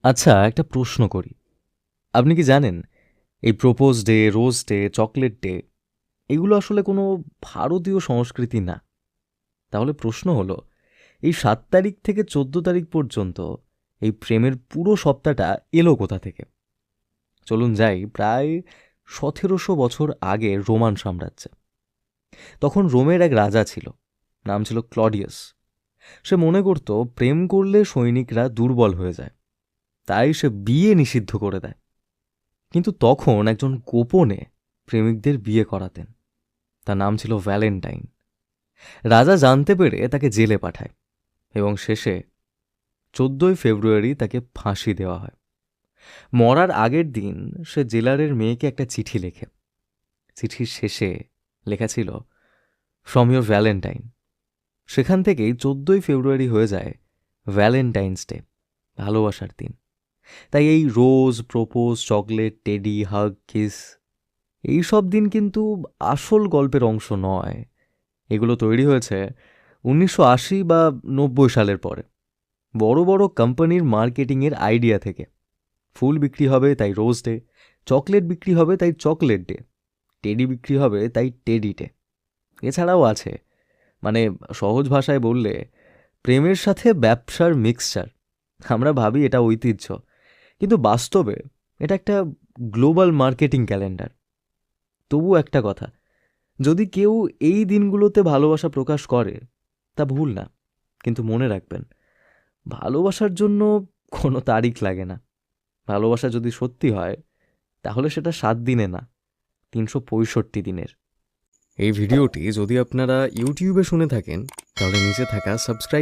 আচ্ছা, একটা প্রশ্ন করি। আপনি কি জানেন এই propose day, rose day, chocolate day এগুলো আসলে কোনো ভারতীয় সংস্কৃতি না। তাহলে প্রশ্ন হলো, এই ৭ তারিখ থেকে ১৪ তারিখ পর্যন্ত এই প্রেমের পুরো সপ্তাহটা এলো কোথা থেকে? চলুন যাই প্রায় ১৭০০ বছর আগে রোমান সাম্রাজ্যে। তখন রোমের এক রাজা ছিল, নাম ছিল ক্লডিয়াস। সে মনে করত প্রেম করলে সৈনিকরা দুর্বল হয়ে যায়, তাই সে বিয়ে নিষিদ্ধ করে দেয়। কিন্তু তখন একজন গোপনে প্রেমিকদের বিয়ে করাতেন। তার নাম ছিল ভ্যালেন্টাইন। রাজা জানতে পেরে তাকে জেলে পাঠায় এবং শেষে ১৪ই ফেব্রুয়ারি তাকে ফাঁসি দেওয়া হয়। মরার আগের দিন সে জেলারের মেয়েকে একটা চিঠি লেখে। চিঠির শেষে লেখা ছিল, ফ্রম ইয়োর ভ্যালেন্টাইন। সেখান থেকেই ১৪ই ফেব্রুয়ারি হয়ে যায় ভ্যালেন্টাইন্স ডে, ভালোবাসার দিন। তাই এই রোজ, প্রপোজ, চকলেট, টেডি, হাগ, কিস এই সব দিন কিন্তু আসল গল্পের অংশ নয়। এগুলো তৈরি হয়েছে ১৯৮০ বা ৯০ সালের পরে বড় বড় কোম্পানির মার্কেটিংয়ের আইডিয়া থেকে। ফুল বিক্রি হবে তাই রোজ ডে, চকলেট বিক্রি হবে তাই চকলেট ডে, টেডি বিক্রি হবে তাই টেডি ডে। এছাড়াও আছে, মানে সহজ ভাষায় বললে, প্রেমের সাথে ব্যবসার মিক্সচার। আমরা ভাবি এটা ঐতিহ্য, কিন্তু বাস্তবে এটা একটা গ্লোবাল মার্কেটিং ক্যালেন্ডার। তবু একটা কথা, যদি কেউ এই দিনগুলোতে ভালোবাসা প্রকাশ করে তা ভুল না, কিন্তু মনে রাখবেন, ভালোবাসার জন্য কোনো তারিখ লাগে না। ভালোবাসা যদি সত্যি হয় তাহলে সেটা ৭ দিনে না, ৩৬৫ দিনের। এই ভিডিওটি যদি আপনারা ইউটিউবে শুনে থাকেন তাহলে নিচে থাকা সাবস্ক্রাইব